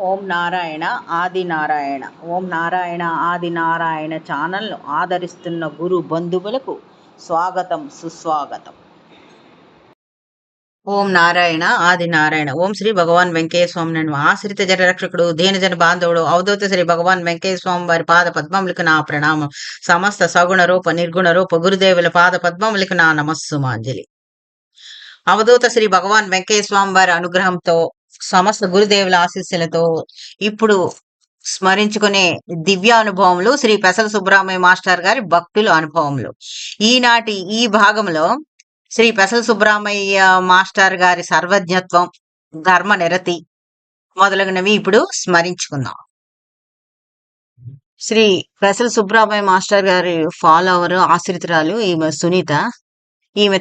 ఓం నారాయణ ఆది నారాయణ. ఓం నారాయణ ఆది నారాయణ ఛానల్ను ఆదరిస్తున్న గురు బంధువులకు స్వాగతం, సుస్వాగతం. ఓం నారాయణ ఆది నారాయణ. ఓం శ్రీ భగవాన్ వెంకయ్య స్వామి నన్ను ఆశ్రిత జనరక్షకుడు దీనజన బాంధవుడు అవధూత శ్రీ భగవాన్ వెంకయ్య స్వామి వారి పాద పద్మములకు నా ప్రణామం. సమస్త సగుణ రూప నిర్గుణ రూప గురుదేవుల పాద పద్మములకు నా నమస్సుమాంజలి. అవధూత శ్రీ భగవాన్ వెంకయ్య స్వామి వారి అనుగ్రహంతో సమస్త గురుదేవుల ఆశీస్సులతో ఇప్పుడు స్మరించుకునే దివ్యానుభవములు శ్రీ పెసల సుబ్రహ్మణ్య మాస్టర్ గారి భక్తుల అనుభవములు. ఈనాటి ఈ భాగంలో శ్రీ పెసల సుబ్రహ్మణ్య మాస్టర్ గారి సర్వజ్ఞత్వం, ధర్మ నిరతి మొదలగునవి ఇప్పుడు స్మరించుకుందాం. శ్రీ పెసల సుబ్రహ్మణ్య మాస్టర్ గారి ఫాలోవర్ ఆశ్రితురాలు ఈమె సునీత. ఈమె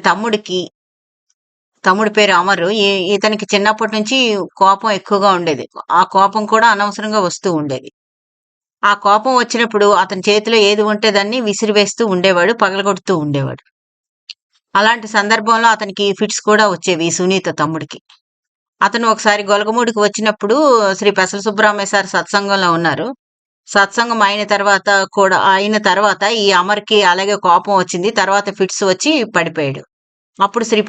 తమ్ముడి పేరు అమరు. ఇతనికి చిన్నప్పటి నుంచి కోపం ఎక్కువగా ఉండేది. ఆ కోపం కూడా అనవసరంగా వస్తూ ఉండేది. ఆ కోపం వచ్చినప్పుడు అతని చేతిలో ఏది ఉంటే దాన్ని విసిరివేస్తూ ఉండేవాడు, పగలగొడుతూ ఉండేవాడు. అలాంటి సందర్భంలో అతనికి ఫిట్స్ కూడా వచ్చేవి సునీత తమ్ముడికి. అతను ఒకసారి గొలగమూడికి వచ్చినప్పుడు శ్రీ పెసల సుబ్రహ్మణ్య సార్ సత్సంగంలో ఉన్నారు. సత్సంగం అయిన తర్వాత ఈ అమర్కి అలాగే కోపం వచ్చింది. తర్వాత ఫిట్స్ వచ్చి పడిపోయాడు. అప్పుడు శ్రీ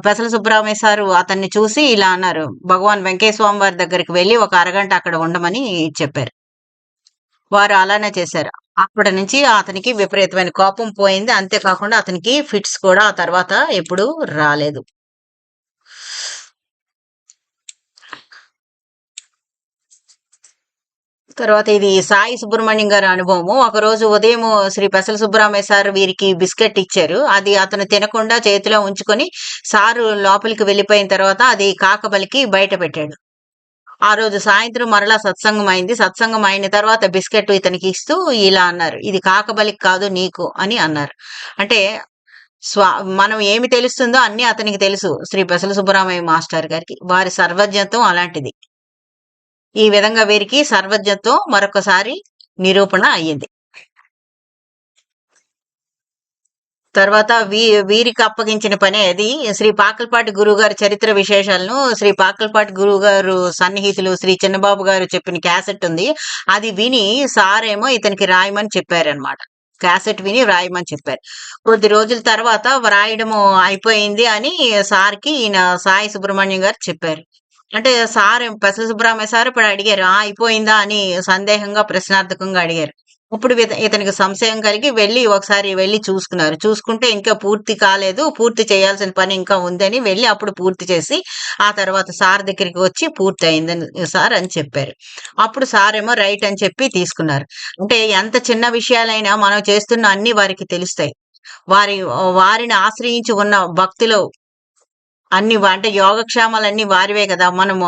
పెసల సుబ్రహ్మణ్య సారు అతన్ని చూసి ఇలా అన్నారు, భగవాన్ వెంకయ్య స్వామి వారి దగ్గరికి వెళ్ళి ఒక అరగంట అక్కడ ఉండమని చెప్పారు. వారు అలానే చేశారు. అప్పటి నుంచి అతనికి విపరీతమైన కోపం పోయింది. అంతేకాకుండా అతనికి ఫిట్స్ కూడా ఆ తర్వాత ఎప్పుడూ రాలేదు. తర్వాత ఇది సాయి సుబ్రహ్మణ్యం గారి అనుభవము. ఒకరోజు ఉదయం శ్రీ పెసల సుబ్రహ్మణ్య సార్ వీరికి బిస్కెట్ ఇచ్చారు. అది అతను తినకుండా చేతిలో ఉంచుకొని సారు లోపలికి వెళ్ళిపోయిన తర్వాత అది కాకబలికి బయట పెట్టాడు. ఆ రోజు సాయంత్రం మరలా సత్సంగం అయింది. సత్సంగం అయిన తర్వాత బిస్కెట్ ఇతనికి ఇస్తూ ఇలా అన్నారు, ఇది కాకబలికి కాదు నీకు అని అన్నారు. అంటే మనం ఏమి తెలుస్తుందో అన్ని అతనికి తెలుసు. శ్రీ పెసల సుబ్రహ్మణ్య మాస్టర్ గారికి వారి సర్వజ్ఞత్వం అలాంటిది. ఈ విధంగా వీరికి సర్వజ్ఞత్వం మరొకసారి నిరూపణ అయ్యింది. తర్వాత వీరికి అప్పగించిన పని అది. శ్రీ పాకలపాటి గురువు గారి చరిత్ర విశేషాలను శ్రీ పాకలపాటి గురువు గారు సన్నిహితులు శ్రీ చిన్నబాబు గారు చెప్పిన క్యాసెట్ ఉంది. అది విని సారేమో ఇతనికి రాయమని చెప్పారనమాట. క్యాసెట్ విని వ్రాయమని చెప్పారు. కొద్ది రోజుల తర్వాత వ్రాయడము అయిపోయింది అని సార్కి ఈయన సాయి సుబ్రహ్మణ్యం గారు చెప్పారు. అంటే పెసల సుబ్రహ్మణ్య సార్ ఇప్పుడు అడిగారు, అయిపోయిందా అని సందేహంగా ప్రశ్నార్థకంగా అడిగారు. అప్పుడు ఇతనికి సంశయం కలిగి ఒకసారి వెళ్ళి చూసుకున్నారు. చూసుకుంటే ఇంకా పూర్తి కాలేదు, పూర్తి చేయాల్సిన పని ఇంకా ఉందని వెళ్ళి అప్పుడు పూర్తి చేసి ఆ తర్వాత సార్ దగ్గరికి వచ్చి పూర్తి అయిందని సార్ అని చెప్పారు. అప్పుడు సార్ ఏమో రైట్ అని చెప్పి తీసుకున్నారు. అంటే ఎంత చిన్న విషయాలైనా మనం చేస్తున్న అన్ని వారికి తెలుస్తాయి. వారిని ఆశ్రయించి ఉన్న భక్తిలో అన్ని అంటే యోగక్షేమాలన్నీ వారివే కదా. మనము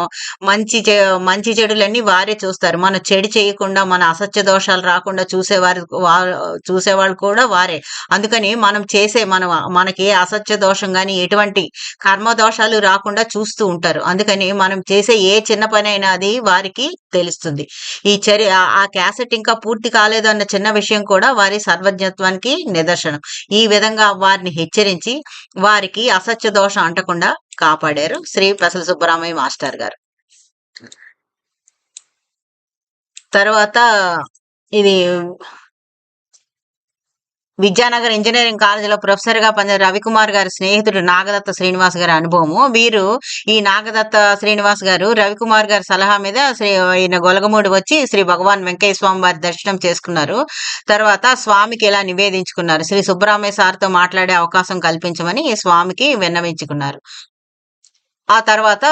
మంచి చెడులన్నీ వారే చూస్తారు. మనం చెడు చేయకుండా, మన అసత్య దోషాలు రాకుండా చూసేవాళ్ళు కూడా వారే. అందుకని మనకి ఏ అసత్య దోషం కానీ ఎటువంటి కర్మ దోషాలు రాకుండా చూస్తూ ఉంటారు. అందుకని మనం చేసే ఏ చిన్న పని అయినా అది వారికి తెలుస్తుంది. ఆ క్యాసెట్ ఇంకా పూర్తి కాలేదు అన్న చిన్న విషయం కూడా వారి సర్వజ్ఞత్వానికి నిదర్శనం. ఈ విధంగా వారిని హెచ్చరించి వారికి అసత్య దోషం అంటకుండా కాపాడారు శ్రీ పెసల సుబ్బరామయ్య మాస్టర్ గారు. తర్వాత ఇది విద్యానగర్ ఇంజనీరింగ్ కాలేజీలో ప్రొఫెసర్ గా పనిచేసిన రవికుమార్ గారి స్నేహితుడు నాగదత్త శ్రీనివాస్ గారి అనుభవము. ఈ నాగదత్త శ్రీనివాస్ గారు రవికుమార్ గారి సలహా మీద ఈయన గొలగమూడి వచ్చి శ్రీ భగవాన్ వెంకయ్య స్వామి వారి దర్శనం చేసుకున్నారు. తర్వాత స్వామికి ఇలా నివేదించుకున్నారు, శ్రీ సుబ్బరామయ్య సార్తో మాట్లాడే అవకాశం కల్పించమని స్వామికి విన్నవించుకున్నారు. ఆ తర్వాత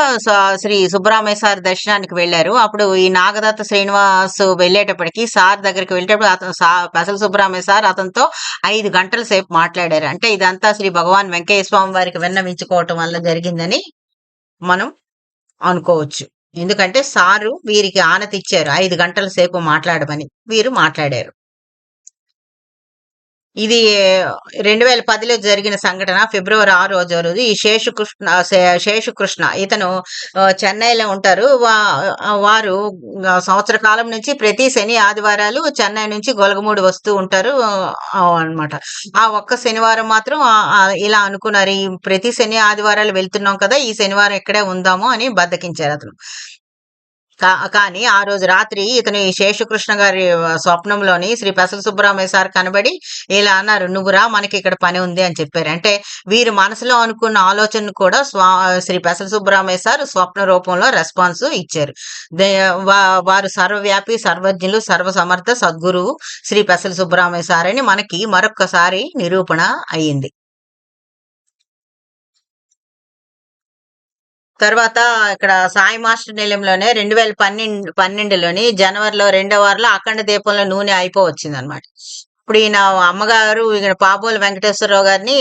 శ్రీ సుబ్బరామయ్య సార్ దర్శనానికి వెళ్లారు. అప్పుడు ఈ నాగదత్త శ్రీనివాస్ వెళ్ళేటప్పటికి సార్ దగ్గరికి వెళ్ళేటప్పుడు పెసల సుబ్బరామయ్య సార్ అతనితో 5 గంటల సేపు మాట్లాడారు. అంటే ఇదంతా శ్రీ భగవాన్ వెంకయ్య స్వామి వారికి విన్నవించుకోవటం వల్ల జరిగిందని మనం అనుకోవచ్చు. ఎందుకంటే సారు వీరికి ఆనతి ఇచ్చారు 5 గంటల సేపు మాట్లాడమని. వీరు మాట్లాడారు. ఇది 2010లో జరిగిన సంఘటన. ఫిబ్రవరి 6 రోజు ఈ శేషుకృష్ణ ఇతను చెన్నైలో ఉంటారు. వారు సంవత్సర కాలం నుంచి ప్రతి శని ఆదివారాలు చెన్నై నుంచి గొలగమూడి వస్తూ ఉంటారు అన్నమాట. ఆ ఒక్క శనివారం మాత్రం ఇలా అనుకున్నారు, ఈ ప్రతి శని ఆదివారాలు వెళ్తున్నాం కదా, ఈ శనివారం ఇక్కడే ఉందాము అని బద్దకించారు అతను. కానీ ఆ రోజు రాత్రి ఇతను ఈ శేషకృష్ణ గారి స్వప్నంలోని శ్రీ పెసల సుబ్బరామయ్య సార్ కనబడి ఇలా అన్నారు, "నువ్వురా, మనకి ఇక్కడ పని ఉంది" అని చెప్పారు. అంటే వీరు మనసులో అనుకున్న ఆలోచనను కూడా శ్రీ పెసల సుబ్బరామయ్య సార్ స్వప్న రూపంలో రెస్పాన్స్ ఇచ్చారు. వారు సర్వవ్యాపి, సర్వజ్ఞులు, సర్వసమర్థ సద్గురువు శ్రీ పెసల సుబ్బరామయ్య సార్ అని మనకి మరొక్కసారి నిరూపణ అయ్యింది. తర్వాత ఇక్కడ సాయి మాస్టర్ నిలయంలోనే 2012లోని జనవరిలో 2వ వారంలో అఖండ దీపంలో నూనె అయిపోవచ్చిందనమాట. ఇప్పుడు ఈయన అమ్మగారు ఈయన పాపోలు వెంకటేశ్వరరావు గారిని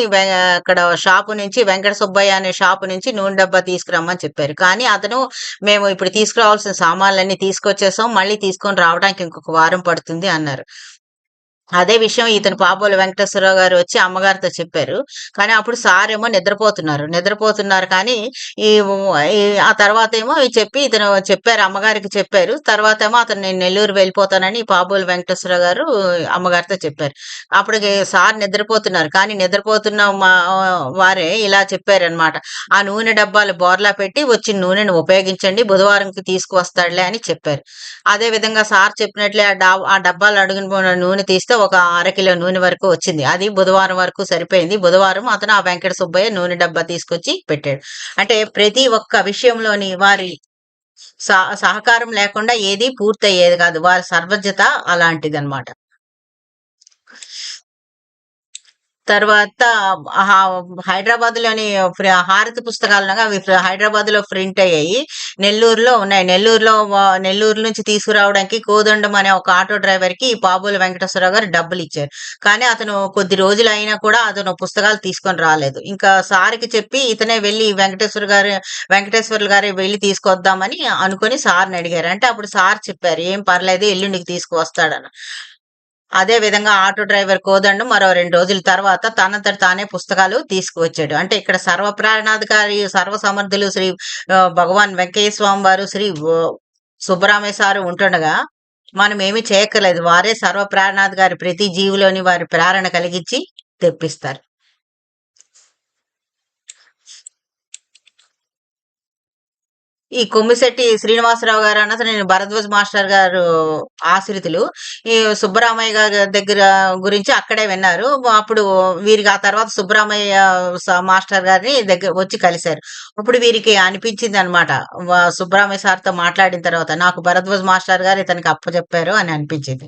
అక్కడ షాపు నుంచి వెంకట సుబ్బయ్య అనే షాపు నుంచి నూనె డబ్బా తీసుకురమ్మని చెప్పారు. కానీ అతను, "మేము ఇప్పుడు తీసుకురావాల్సిన సామాన్లన్నీ తీసుకొచ్చేసాం, మళ్ళీ తీసుకొని రావడానికి ఇంకొక వారం పడుతుంది" అన్నారు. అదే విషయం ఇతను పాపోలు వెంకటేశ్వరరావు గారు వచ్చి అమ్మగారితో చెప్పారు. కానీ అప్పుడు సారేమో నిద్రపోతున్నారు కానీ ఈ ఆ తర్వాతేమో ఇతను చెప్పారు, అమ్మగారికి చెప్పారు. తర్వాతేమో అతను, "నేను నెల్లూరు వెళ్ళిపోతానని" పాపోలు వెంకటేశ్వరరావు గారు అమ్మగారితో చెప్పారు. అప్పటికి సార్ నిద్రపోతున్నారు. కానీ నిద్రపోతున్న వారే ఇలా చెప్పారనమాట, "ఆ నూనె డబ్బాలు బోర్లా పెట్టి వచ్చిన నూనెను ఉపయోగించండి, బుధవారంకి తీసుకువస్తాడులే" అని చెప్పారు. అదే విధంగా సార్ చెప్పినట్లే ఆ డబ్బాలు అడుగున నూనె తీస్తే ఒక అరకిలో నూనె వరకు వచ్చింది. అది బుధవారం వరకు సరిపోయింది. బుధవారం అతను ఆ వెంకట సుబ్బయ్య నూనె డబ్బా తీసుకొచ్చి పెట్టాడు. అంటే ప్రతి ఒక్క విషయంలోని వారి సహకారం లేకుండా ఏది పూర్తయ్యేది కాదు. వారి సర్వజ్ఞత అలాంటిదన్నమాట. తర్వాత హైదరాబాద్ లోని హారతి పుస్తకాలుగా అవి హైదరాబాద్ లో ప్రింట్ అయ్యాయి. నెల్లూరులో ఉన్నాయి. నెల్లూరు నుంచి తీసుకురావడానికి కోదండం అనే ఒక ఆటో డ్రైవర్ కి పాబోలు వెంకటేశ్వరరావు గారు డబ్బులు ఇచ్చారు. కానీ అతను కొద్ది రోజులు అయినా కూడా అతను పుస్తకాలు తీసుకొని రాలేదు. ఇంకా సార్కి చెప్పి ఇతనే వెళ్ళి వెంకటేశ్వర్లు గారే వెళ్ళి తీసుకొద్దామని అనుకుని సార్ని అడిగారు. అంటే అప్పుడు సార్ చెప్పారు, "ఏం పర్లేదు, ఎల్లుండికి తీసుకువస్తాడని." అదే విధంగా ఆటో డ్రైవర్ కోదండు మరో 2 రోజుల తర్వాత తనంతట తానే పుస్తకాలు తీసుకువచ్చాడు. అంటే ఇక్కడ సర్వప్రాణాధికారి, సర్వసమర్థులు శ్రీ భగవాన్ వెంకయ్య స్వామి వారు, శ్రీ సుబ్బరామయ్య సారు ఉంటుండగా మనం ఏమీ చేయక్కర్లేదు. వారే సర్వప్రాణాధికారి, ప్రతి జీవిలోని వారి ప్రేరణ కలిగించి తెప్పిస్తారు. ఈ కొమ్మిశెట్టి శ్రీనివాసరావు గారు అన్నది నేను భరద్వాజ్ మాస్టర్ గారు ఆశ్రితులు. ఈ సుబ్బరామయ్య గారి దగ్గర గురించి అక్కడే విన్నారు. అప్పుడు వీరికి ఆ తర్వాత సుబ్బరామయ్య మాస్టర్ గారిని దగ్గర వచ్చి కలిశారు. అప్పుడు వీరికి అనిపించింది అనమాట, సుబ్బరామయ్య సార్తో మాట్లాడిన తర్వాత, "నాకు భరద్వాజ్ మాస్టర్ గారు ఇతనికి అప్పచెప్పారు" అని అనిపించింది.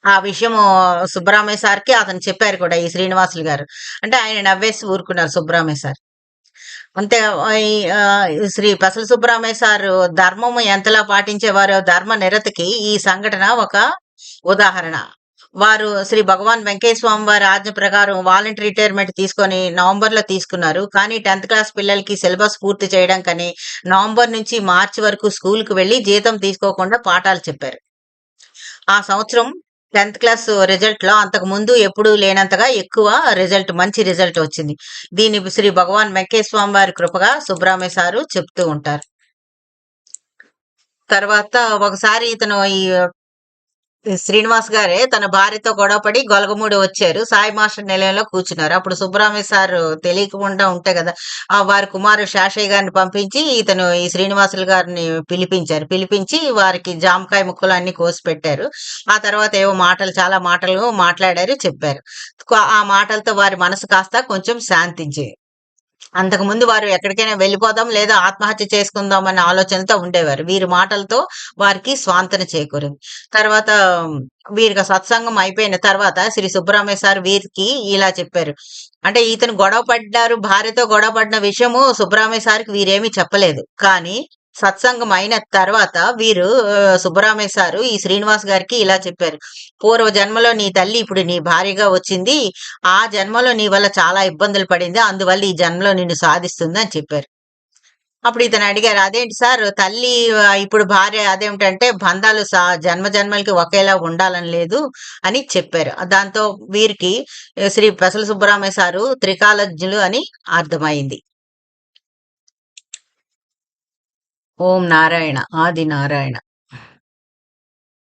ఆ విషయం సుబ్బరామయ్య సార్కి అతను చెప్పారు కూడా, ఈ శ్రీనివాసులు గారు. అంటే ఆయన నవ్వేసి ఊరుకున్నారు సుబ్బరామయ్య సార్. అంతే. శ్రీ పెసల సుబ్బరామయ్య సారు ధర్మము ఎంతలా పాటించేవారో ధర్మ నిరతికి ఈ సంఘటన ఒక ఉదాహరణ. వారు శ్రీ భగవాన్ వెంకయ్య స్వామి వారి ఆజ్ఞ ప్రకారం వాలంటరీ రిటైర్మెంట్ తీసుకొని నవంబర్‌లో తీసుకున్నారు. కానీ 10th క్లాస్ పిల్లలకి సిలబస్ పూర్తి చేయడానికని నవంబర్ నుంచి మార్చి వరకు స్కూల్‌కి వెళ్లి జీతం తీసుకోకుండా పాఠాలు చెప్పారు. ఆ సంవత్సరం 10th క్లాస్ రిజల్ట్‌లో అంతకుముందు ఎప్పుడూ లేనంతగా ఎక్కువ మంచి రిజల్ట్ వచ్చింది. దీన్ని శ్రీ భగవాన్ వెంకయ్య స్వామి వారి కృపగా సుబ్బరామయ్య సారు చెప్తూ ఉంటారు. తర్వాత ఒకసారి ఇతను ఈ శ్రీనివాస్ గారే తన భార్యతో గొడవపడి గొలగమూడి వచ్చారు. సాయి మాస్టర్ నిలయంలో కూర్చున్నారు. అప్పుడు సుబ్బరామయ్య సార్ తెలియకుండా ఉంటే కదా, వారి కుమారుడు శేషయ్య గారిని పంపించి ఇతను ఈ శ్రీనివాసులు గారిని పిలిపించి వారికి జామకాయ ముక్కలు అన్ని కోసి పెట్టారు. ఆ తర్వాత ఏవో చాలా మాటలు మాట్లాడారు, చెప్పారు. ఆ మాటలతో వారి మనసు కాస్త కొంచెం శాంతించింది. అంతకుముందు వారు ఎక్కడికైనా వెళ్ళిపోదాం లేదా ఆత్మహత్య చేసుకుందాం అనే ఆలోచనతో ఉండేవారు. వీరి మాటలతో వారికి స్వాంతన చేకూరింది. తర్వాత వీరికి సత్సంగం అయిపోయిన తర్వాత శ్రీ సుబ్బరామయ్య సార్ వీరికి ఇలా చెప్పారు. అంటే ఇతను భార్యతో గొడవ పడిన విషయము సుబ్బరామయ్య సార్కి వీరేమీ చెప్పలేదు. కానీ సత్సంగం అయిన తర్వాత వీరు సుబ్బరామయ్య సారు ఈ శ్రీనివాస్ గారికి ఇలా చెప్పారు, "పూర్వ జన్మలో నీ తల్లి ఇప్పుడు నీ భార్యగా వచ్చింది. ఆ జన్మలో నీ వల్ల చాలా ఇబ్బందులు పడింది. అందువల్ల ఈ జన్మలో నిన్ను సాధిస్తుంది" అని చెప్పారు. అప్పుడు ఇతను అడిగారు, "అదేంటి సార్, తల్లి ఇప్పుడు భార్య అదేమిటంటే బంధాలు జన్మలకి ఒకేలా ఉండాలని లేదు" అని చెప్పారు. దాంతో వీరికి శ్రీ పెసల సుబ్బరామయ్య సారు త్రికాలజ్ఞులు అని అర్థమైంది. ఓం నారాయణ. ఆది నారాయణ.